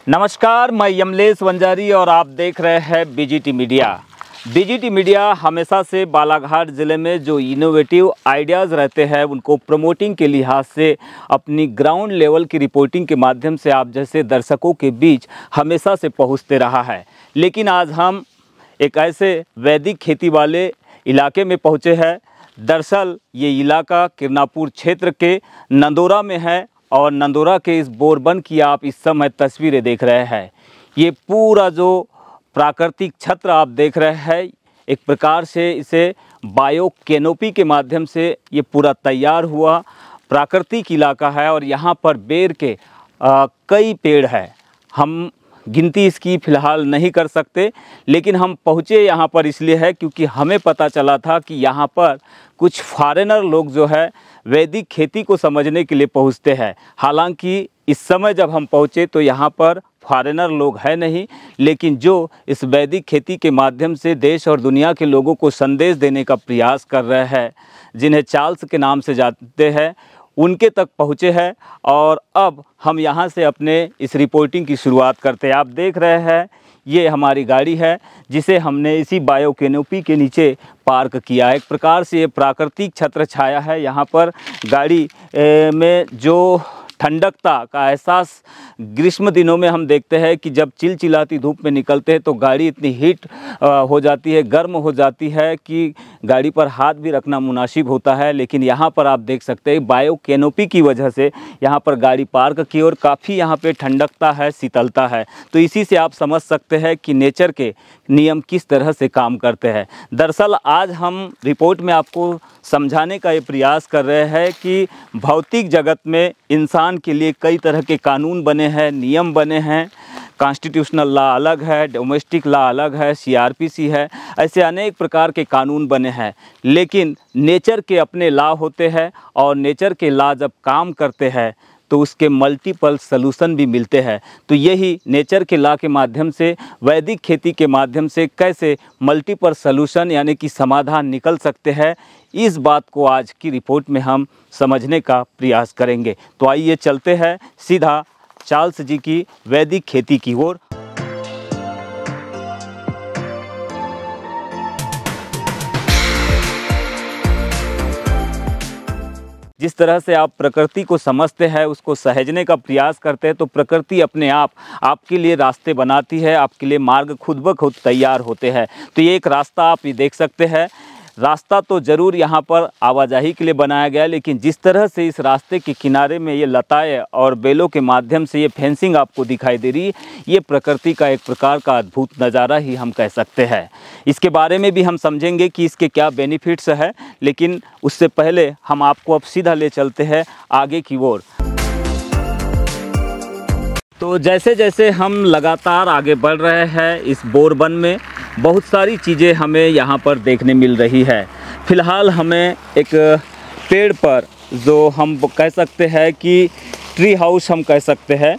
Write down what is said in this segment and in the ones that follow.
नमस्कार, मैं यमलेश वंजारी और आप देख रहे हैं बीजीटी मीडिया। बीजीटी मीडिया हमेशा से बालाघाट ज़िले में जो इनोवेटिव आइडियाज़ रहते हैं उनको प्रमोटिंग के लिहाज से अपनी ग्राउंड लेवल की रिपोर्टिंग के माध्यम से आप जैसे दर्शकों के बीच हमेशा से पहुंचते रहा है। लेकिन आज हम एक ऐसे वैदिक खेती वाले इलाके में पहुंचे हैं। दरअसल ये इलाका किरनापुर क्षेत्र के नंदोरा में है और नंदोरा के इस बोरबन की आप इस समय तस्वीरें देख रहे हैं। ये पूरा जो प्राकृतिक छत्र आप देख रहे हैं, एक प्रकार से इसे बायो कैनोपी के माध्यम से ये पूरा तैयार हुआ प्राकृतिक इलाका है और यहाँ पर बेर के कई पेड़ हैं। हम गिनती इसकी फ़िलहाल नहीं कर सकते, लेकिन हम पहुँचे यहाँ पर इसलिए है क्योंकि हमें पता चला था कि यहाँ पर कुछ फॉरेनर लोग जो है वैदिक खेती को समझने के लिए पहुँचते हैं। हालांकि इस समय जब हम पहुँचे तो यहाँ पर फॉरेनर लोग हैं नहीं, लेकिन जो इस वैदिक खेती के माध्यम से देश और दुनिया के लोगों को संदेश देने का प्रयास कर रहे हैं, जिन्हें चार्ल्स के नाम से जानते हैं, उनके तक पहुँचे हैं। और अब हम यहाँ से अपने इस रिपोर्टिंग की शुरुआत करते हैं। आप देख रहे हैं ये हमारी गाड़ी है जिसे हमने इसी बायो कैनोपी के नीचे पार्क किया है। एक प्रकार से ये प्राकृतिक छत्र छाया है। यहाँ पर गाड़ी में जो ठंडकता का एहसास ग्रीष्म दिनों में हम देखते हैं कि जब चिलचिलाती धूप में निकलते हैं तो गाड़ी इतनी हीट हो जाती है, गर्म हो जाती है कि गाड़ी पर हाथ भी रखना मुनासिब होता है। लेकिन यहाँ पर आप देख सकते हैं बायो कैनोपी की वजह से यहाँ पर गाड़ी पार्क की और काफ़ी यहाँ पे ठंडकता है, शीतलता है। तो इसी से आप समझ सकते हैं कि नेचर के नियम किस तरह से काम करते हैं। दरअसल आज हम रिपोर्ट में आपको समझाने का ये प्रयास कर रहे हैं कि भौतिक जगत में इंसान के लिए कई तरह के कानून बने हैं, नियम बने हैं। कॉन्स्टिट्यूशनल लॉ अलग है, डोमेस्टिक लॉ अलग है, सीआरपीसी है, ऐसे अनेक प्रकार के कानून बने हैं। लेकिन नेचर के अपने लॉ होते हैं और नेचर के लॉ जब काम करते हैं तो उसके मल्टीपल सलूशन भी मिलते हैं। तो यही नेचर के लॉ के माध्यम से, वैदिक खेती के माध्यम से कैसे मल्टीपल सलूशन यानी कि समाधान निकल सकते हैं, इस बात को आज की रिपोर्ट में हम समझने का प्रयास करेंगे। तो आइए चलते हैं सीधा चार्ल्स जी की वैदिक खेती की ओर। जिस तरह से आप प्रकृति को समझते हैं, उसको सहेजने का प्रयास करते हैं, तो प्रकृति अपने आप आपके लिए रास्ते बनाती है, आपके लिए मार्ग खुद ब खुद तैयार होते हैं। तो ये एक रास्ता आप ये देख सकते हैं। रास्ता तो ज़रूर यहाँ पर आवाजाही के लिए बनाया गया है, लेकिन जिस तरह से इस रास्ते के किनारे में ये लताएं और बेलों के माध्यम से ये फेंसिंग आपको दिखाई दे रही है, ये प्रकृति का एक प्रकार का अद्भुत नज़ारा ही हम कह सकते हैं। इसके बारे में भी हम समझेंगे कि इसके क्या बेनिफिट्स है, लेकिन उससे पहले हम आपको अब सीधा ले चलते हैं आगे की ओर। तो जैसे जैसे हम लगातार आगे बढ़ रहे हैं इस बोरबन में, बहुत सारी चीज़ें हमें यहाँ पर देखने मिल रही है। फ़िलहाल हमें एक पेड़ पर, जो हम कह सकते हैं कि ट्री हाउस हम कह सकते हैं,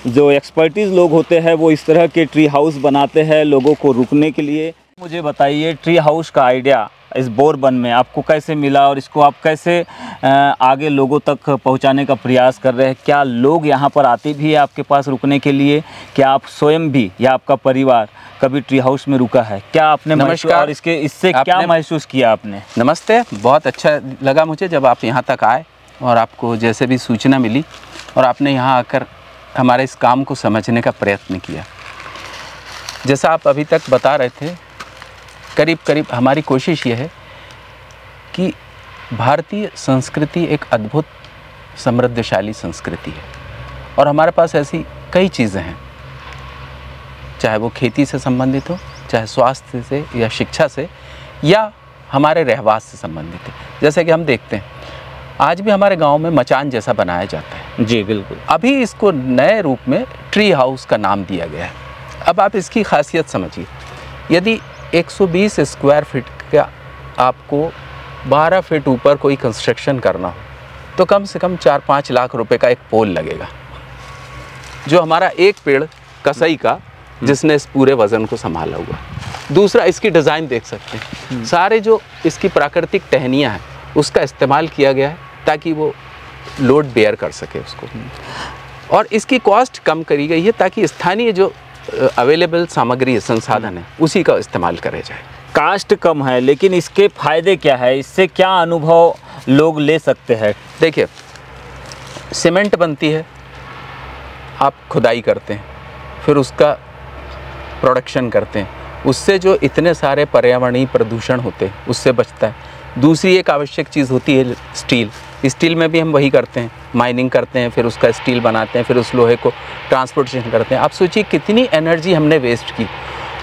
जो एक्सपर्टीज़ लोग होते हैं वो इस तरह के ट्री हाउस बनाते हैं लोगों को रुकने के लिए। मुझे बताइए, ट्री हाउस का आइडिया इस बोरबन में आपको कैसे मिला और इसको आप कैसे आगे लोगों तक पहुंचाने का प्रयास कर रहे हैं? क्या लोग यहाँ पर आते भी हैं आपके पास रुकने के लिए? क्या आप स्वयं भी या आपका परिवार कभी ट्री हाउस में रुका है? क्या आपने महसूस और इससे क्या महसूस किया आपने? नमस्ते, बहुत अच्छा लगा मुझे जब आप यहाँ तक आए और आपको जैसे भी सूचना मिली और आपने यहाँ आकर हमारे इस काम को समझने का प्रयत्न किया। जैसा आप अभी तक बता रहे थे, करीब करीब हमारी कोशिश ये है कि भारतीय संस्कृति एक अद्भुत समृद्धशाली संस्कृति है और हमारे पास ऐसी कई चीज़ें हैं, चाहे वो खेती से संबंधित हो, चाहे स्वास्थ्य से या शिक्षा से या हमारे रहवास से संबंधित है। जैसे कि हम देखते हैं आज भी हमारे गांव में मचान जैसा बनाया जाता है। जी बिल्कुल। अभी इसको नए रूप में ट्री हाउस का नाम दिया गया है। अब आप इसकी खासियत समझिए, यदि 120 स्क्वायर फीट का आपको 12 फीट ऊपर कोई कंस्ट्रक्शन करना हो तो कम से कम 4-5 लाख रुपए का एक पोल लगेगा, जो हमारा एक पेड़ कसई का जिसने इस पूरे वज़न को संभाला हुआ। दूसरा, इसकी डिज़ाइन देख सकते हैं, सारे जो इसकी प्राकृतिक टहनियाँ हैं उसका इस्तेमाल किया गया है ताकि वो लोड बेयर कर सके उसको। और इसकी कॉस्ट कम करी गई है ताकि स्थानीय जो अवेलेबल सामग्री है, संसाधन है, उसी का इस्तेमाल करे जाए। कास्ट कम है, लेकिन इसके फायदे क्या है, इससे क्या अनुभव लोग ले सकते हैं? देखिए, सीमेंट बनती है, आप खुदाई करते हैं, फिर उसका प्रोडक्शन करते हैं, उससे जो इतने सारे पर्यावरणीय प्रदूषण होते हैं उससे बचता है। दूसरी एक आवश्यक चीज़ होती है स्टील। स्टील में भी हम वही करते हैं, माइनिंग करते हैं, फिर उसका स्टील बनाते हैं, फिर उस लोहे को ट्रांसपोर्टेशन करते हैं। आप सोचिए कितनी एनर्जी हमने वेस्ट की,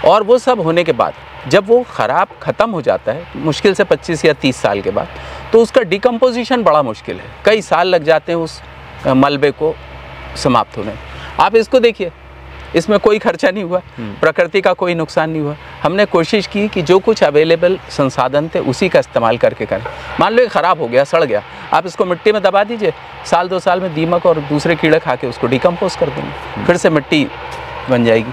और वो सब होने के बाद जब वो ख़राब ख़त्म हो जाता है, मुश्किल से 25 या 30 साल के बाद, तो उसका डिकम्पोजिशन बड़ा मुश्किल है। कई साल लग जाते हैं उस मलबे को समाप्त होने। आप इसको देखिए, इसमें कोई खर्चा नहीं हुआ, प्रकृति का कोई नुकसान नहीं हुआ। हमने कोशिश की कि जो कुछ अवेलेबल संसाधन थे उसी का इस्तेमाल करके करें। मान लो ये ख़राब हो गया, सड़ गया, आप इसको मिट्टी में दबा दीजिए, साल 2 साल में दीमक और दूसरे कीड़े खा के उसको डिकम्पोज कर देंगे, फिर से मिट्टी बन जाएगी।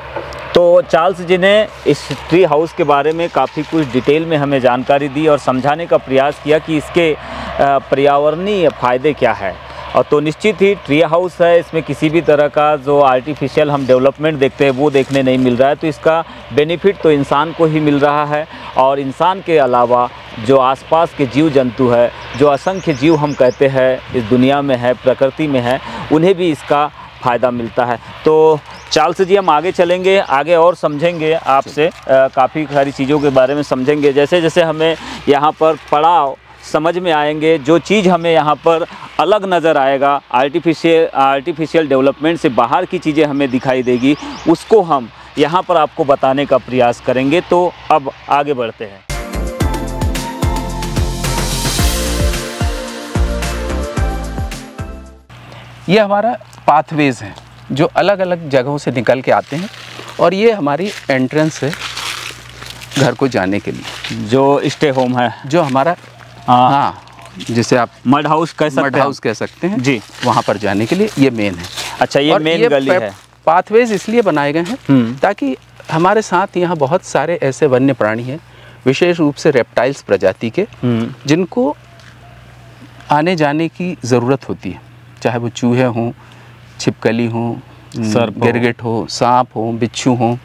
तो चार्ल्स जी ने इस ट्री हाउस के बारे में काफ़ी कुछ डिटेल में हमें जानकारी दी और समझाने का प्रयास किया कि इसके पर्यावरणीय फ़ायदे क्या है। और तो निश्चित ही ट्री हाउस है, इसमें किसी भी तरह का जो आर्टिफिशियल हम डेवलपमेंट देखते हैं वो देखने नहीं मिल रहा है। तो इसका बेनिफिट तो इंसान को ही मिल रहा है, और इंसान के अलावा जो आसपास के जीव जंतु है, जो असंख्य जीव हम कहते हैं इस दुनिया में है, प्रकृति में है, उन्हें भी इसका फ़ायदा मिलता है। तो चार्ल्स जी, हम आगे चलेंगे, आगे और समझेंगे आपसे, काफ़ी सारी चीज़ों के बारे में समझेंगे। जैसे जैसे हमें यहाँ पर पड़ाव समझ में आएंगे, जो चीज़ हमें यहाँ पर अलग नज़र आएगा, आर्टिफिशियल डेवलपमेंट से बाहर की चीज़ें हमें दिखाई देगी, उसको हम यहाँ पर आपको बताने का प्रयास करेंगे। तो अब आगे बढ़ते हैं। ये हमारा पाथवेज है जो अलग अलग जगहों से निकल के आते हैं, और ये हमारी एंट्रेंस है घर को जाने के लिए। जो स्टे होम है, जो हमारा हाँ, जिसे आप मड हाउस कह सकते हैं जी, वहाँ पर जाने के लिए ये मेन है। अच्छा, ये मेन गली है। पाथवेज इसलिए बनाए गए हैं ताकि हमारे साथ यहाँ बहुत सारे ऐसे वन्य प्राणी हैं, विशेष रूप से रेप्टाइल्स प्रजाति के, जिनको आने जाने की ज़रूरत होती है, चाहे वो चूहे हों, छिपकली हों, गिरगिट हो, सांप हो, बिच्छू हों,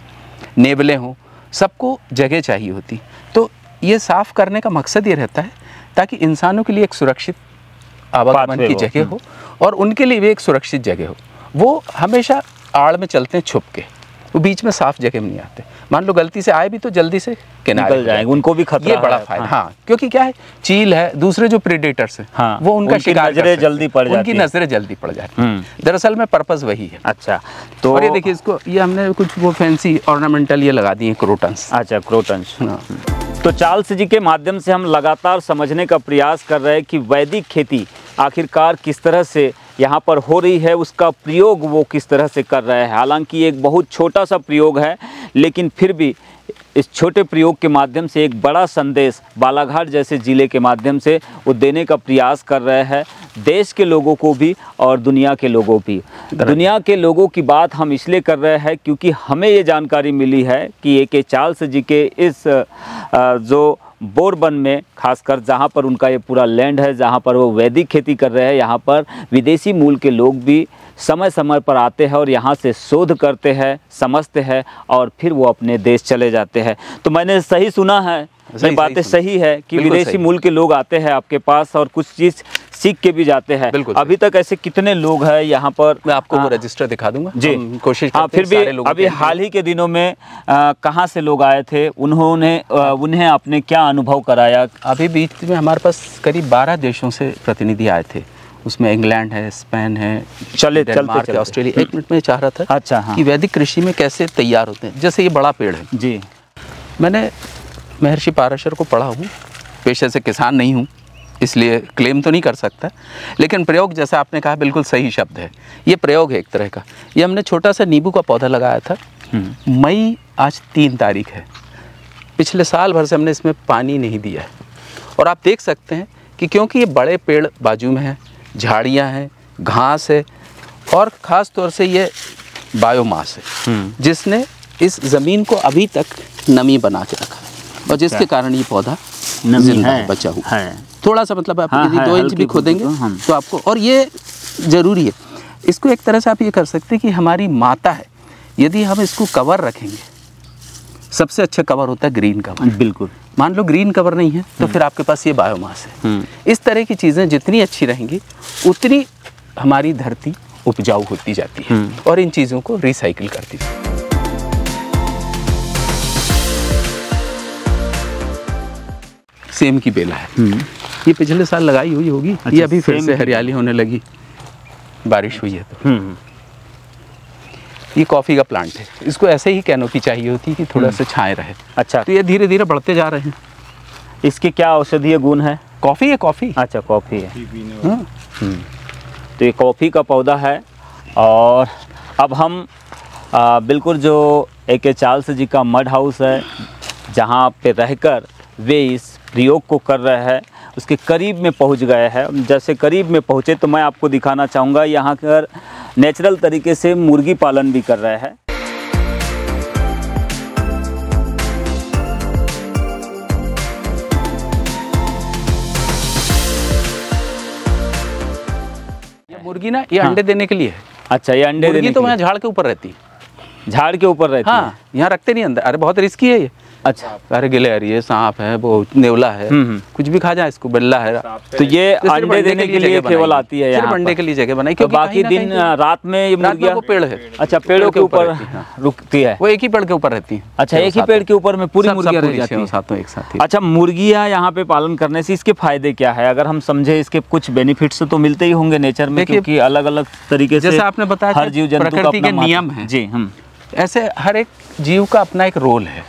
नेवले हों, सबको जगह चाहिए होती। तो ये साफ़ करने का मकसद ये रहता है ताकि इंसानों के लिए एक सुरक्षित आवागमन की जगह हो, और उनके लिए भी एक सुरक्षित जगह हो। वो हमेशा आड़ में चलते हैं छुप के, वो बीच में साफ जगह में नहीं आते। मान लो गलती से आए भी तो जल्दी से किनारे निकल जाएंगे, उनको भी खतरा है। ये बड़ा फायदा, हाँ, क्योंकि क्या है, चील है, दूसरे जो प्रेडेटर्स हैं, हाँ, वो उनका शिकार नजरें जल्दी पड़ जाती है, उनकी नजरें जल्दी पड़ जाती हैं। दरअसल में पर्पस वही है। अच्छा, तो और ये देखिए, इसको ये हमने कुछ वो फैंसी ऑर्नामेंटल ये लगा दिए, क्रोटन्स। अच्छा, क्रोटन्स। तो चार्ल्स जी के माध्यम से हम लगातार समझने का प्रयास कर रहे हैं कि वैदिक खेती आखिरकार किस तरह से यहाँ पर हो रही है, उसका प्रयोग वो किस तरह से कर रहे हैं। हालांकि एक बहुत छोटा सा प्रयोग है, लेकिन फिर भी इस छोटे प्रयोग के माध्यम से एक बड़ा संदेश बालाघाट जैसे ज़िले के माध्यम से वो देने का प्रयास कर रहे हैं, देश के लोगों को भी और दुनिया के लोगों भी। दुनिया के लोगों की बात हम इसलिए कर रहे हैं क्योंकि हमें ये जानकारी मिली है कि ए.के. चार्ल्स जी के इस जो बोरबन में, खासकर जहाँ पर उनका ये पूरा लैंड है, जहाँ पर वो वैदिक खेती कर रहे हैं, यहाँ पर विदेशी मूल के लोग भी समय समय पर आते हैं और यहाँ से शोध करते हैं, समझते हैं, और फिर वो अपने देश चले जाते हैं। तो मैंने सही सुना है, ये बातें सही है कि विदेशी मूल के लोग आते हैं आपके पास और कुछ चीज़ सीख के भी जाते हैं। अभी तक ऐसे कितने लोग हैं यहाँ पर? मैं आपको वो रजिस्टर दिखा दूंगा जी, कोशिश। हाँ, फिर भी अभी हाल ही के दिनों में कहाँ से लोग आए थे, उन्हें आपने क्या अनुभव कराया? अभी बीच में हमारे पास करीब 12 देशों से प्रतिनिधि आए थे, उसमें इंग्लैंड है, स्पेन है, डेनमार्क है, ऑस्ट्रेलिया। एक मिनट में चाह रहा था अच्छा, हाँ, कि वैदिक कृषि में कैसे तैयार होते हैं। जैसे ये बड़ा पेड़ है जी, मैंने महर्षि पाराशर को पढ़ा हूँ, पेशे से किसान नहीं हूँ इसलिए क्लेम तो नहीं कर सकता, लेकिन प्रयोग जैसा आपने कहा बिल्कुल सही शब्द है। ये प्रयोग है एक तरह का। ये हमने छोटा सा नींबू का पौधा लगाया था, मई आज 3 तारीख है, पिछले साल भर से हमने इसमें पानी नहीं दिया है। और आप देख सकते हैं कि क्योंकि ये बड़े पेड़ बाजू में हैं, झाड़ियाँ हैं, घास है, और ख़ास तौर से ये बायोमास है जिसने इस ज़मीन को अभी तक नमी बना के रखा है, और जिसके कारण ये पौधा जिंदा है, बचा हुआ है। थोड़ा सा मतलब आप यदि 2 इंच भी खोदेंगे तो आपको, और ये ज़रूरी है इसको एक तरह से आप ये कर सकते हैं कि हमारी माता है, यदि हम इसको कवर रखेंगे, सबसे अच्छा कवर होता है ग्रीन कवर। बिल्कुल। मान लो ग्रीन कवर नहीं है तो फिर आपके पास ये बायोमास है। इस तरह की चीज़ें जितनी अच्छी रहेंगी उतनी हमारी धरती उपजाऊ होती जाती है और इन चीज़ों को रिसाइकिल करती है। सेम की बेला है, ये पिछले साल लगाई हुई होगी। अच्छा, ये अभी फिर से हरियाली होने लगी, बारिश हुई है तो। ये कॉफ़ी का प्लांट है, इसको ऐसे ही कैनोपी चाहिए होती है कि थोड़ा सा छाए रहे। अच्छा, तो ये धीरे धीरे बढ़ते जा रहे हैं। इसके क्या औषधीय गुण है? कॉफ़ी है, कॉफ़ी। अच्छा, कॉफ़ी है। तो ये कॉफ़ी का पौधा है। और अब हम बिल्कुल जो AK चार्ल्स जी का मड हाउस है, जहाँ पे रहकर वे इस प्रयोग को कर रहे हैं, उसके करीब में पहुंच गए हैं। जैसे करीब में पहुंचे तो मैं आपको दिखाना चाहूँगा, यहाँ पर नेचुरल तरीके से मुर्गी पालन भी कर रहे हैं। ये मुर्गी ना, ये अंडे देने के लिए है। अच्छा, ये अंडे देने के लिए। तो वहाँ झाड़ के ऊपर रहती है। झाड़ के ऊपर रहती है? हाँ, यहाँ रखते नहीं अंदर। अरे बहुत रिस्की है ये। अच्छा, अरे गिलहरी है, सांप है, वो नेवला है, कुछ भी खा जाए इसको, बिल्ला है। तो ये अंडे देने के लिए केवल आती है, सिर्फ अंडे के लिए जगह बनाई। तो बाकी दिन रात में ये मुर्गियाँ, वो पेड़ है। अच्छा, पेड़ों के ऊपर रुकती है। वो एक ही पेड़ के ऊपर रहती है। अच्छा, एक ही पेड़ के ऊपर में पूरी मुर्गियाँ रह जाती हैं साथों एक साथ। अच्छा, मुर्गियाँ यहाँ पे पालन करने से इसके फायदे क्या है? अगर हम समझे, इसके कुछ बेनिफिट्स तो मिलते ही होंगे नेचर में, क्योंकि अलग अलग तरीके से, जैसे आपने बताया, हर जीव जंतु का प्रकृति के नियम है जी। ऐसे हर एक जीव का अपना एक रोल है,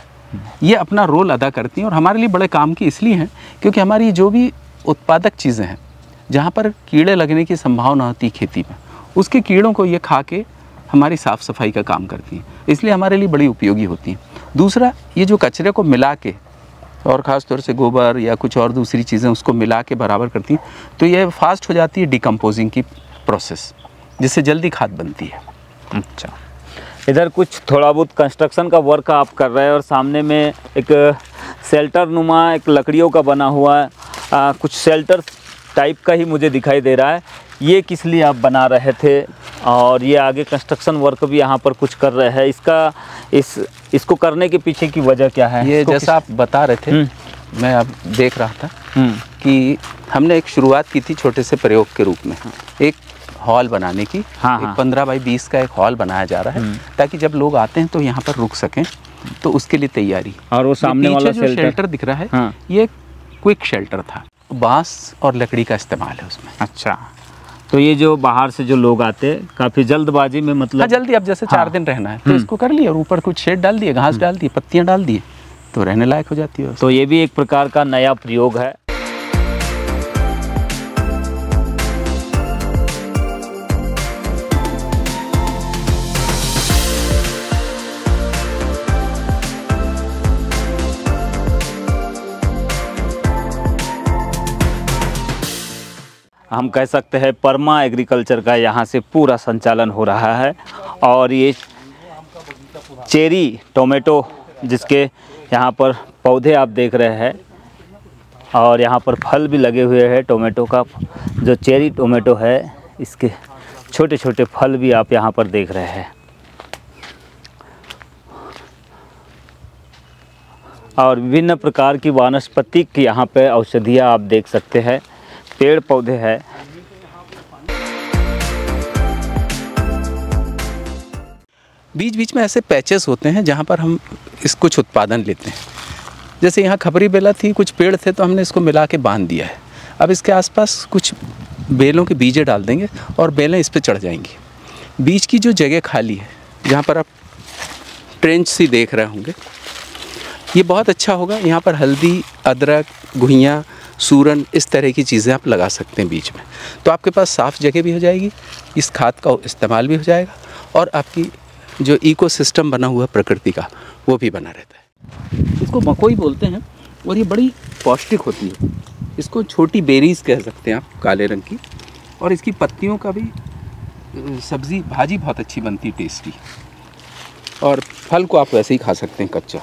ये अपना रोल अदा करती हैं और हमारे लिए बड़े काम की इसलिए हैं क्योंकि हमारी जो भी उत्पादक चीज़ें हैं, जहाँ पर कीड़े लगने की संभावना होती है खेती में, उसके कीड़ों को ये खा के हमारी साफ़ सफाई का काम करती हैं, इसलिए हमारे लिए बड़ी उपयोगी होती हैं। दूसरा, ये जो कचरे को मिला के, और ख़ास तौर से गोबर या कुछ और दूसरी चीज़ें उसको मिला के बराबर करती हैं, तो ये फास्ट हो जाती है डिकम्पोजिंग की प्रोसेस, जिससे जल्दी खाद बनती है। अच्छा, इधर कुछ थोड़ा बहुत कंस्ट्रक्शन का वर्क आप कर रहे हैं और सामने में एक शेल्टर नुमा, एक लकड़ियों का बना हुआ कुछ शेल्टर टाइप का ही मुझे दिखाई दे रहा है। ये किस लिए आप बना रहे थे? और ये आगे कंस्ट्रक्शन वर्क भी यहाँ पर कुछ कर रहे हैं, इसको करने के पीछे की वजह क्या है? ये जैसा आप बता रहे थे, मैं अब देख रहा था कि हमने एक शुरुआत की थी छोटे से प्रयोग के रूप में, एक हॉल बनाने की। एक 15 बाई 20 का एक हॉल बनाया जा रहा है ताकि जब लोग आते हैं तो यहाँ पर रुक सकें, तो उसके लिए तैयारी। और वो सामने वाला जो शेल्टर दिख रहा है, ये क्विक शेल्टर था, बांस और लकड़ी का इस्तेमाल है उसमें। अच्छा, तो ये जो बाहर से जो लोग आते हैं काफ़ी जल्दबाजी में, मतलब जल्दी, अब जैसे 4 दिन रहना है तो इसको कर लिया और ऊपर कुछ शेड डाल दिए, घास डाल दी, पत्तियाँ डाल दी, तो रहने लायक हो जाती है। तो ये भी एक प्रकार का नया प्रयोग है। हम कह सकते हैं परमा एग्रीकल्चर का यहाँ से पूरा संचालन हो रहा है। और ये चेरी टोमेटो, जिसके यहाँ पर पौधे आप देख रहे हैं और यहाँ पर फल भी लगे हुए हैं टोमेटो का, जो चेरी टोमेटो है, इसके छोटे छोटे फल भी आप यहाँ पर देख रहे हैं। और विभिन्न प्रकार की वानस्पतिक यहाँ पे औषधियाँ आप देख सकते हैं, पेड़ पौधे हैं। बीच बीच में ऐसे पैचेस होते हैं जहाँ पर हम कुछ उत्पादन लेते हैं। जैसे यहाँ खबरी बेला थी, कुछ पेड़ थे तो हमने इसको मिला के बांध दिया है। अब इसके आसपास कुछ बेलों के बीजे डाल देंगे और बेलें इस पर चढ़ जाएंगी। बीच की जो जगह खाली है, जहाँ पर आप ट्रेंच सी देख रहे होंगे, ये बहुत अच्छा होगा। यहाँ पर हल्दी, अदरक, घुइयाँ, सूरन, इस तरह की चीज़ें आप लगा सकते हैं बीच में, तो आपके पास साफ़ जगह भी हो जाएगी, इस खाद का इस्तेमाल भी हो जाएगा और आपकी जो इकोसिस्टम बना हुआ प्रकृति का, वो भी बना रहता है। इसको मकोई बोलते हैं और ये बड़ी पौष्टिक होती है। इसको छोटी बेरीज कह सकते हैं आप, काले रंग की, और इसकी पत्तियों का भी सब्ज़ी भाजी बहुत अच्छी बनती है, टेस्टी। और फल को आप वैसे ही खा सकते हैं कच्चा।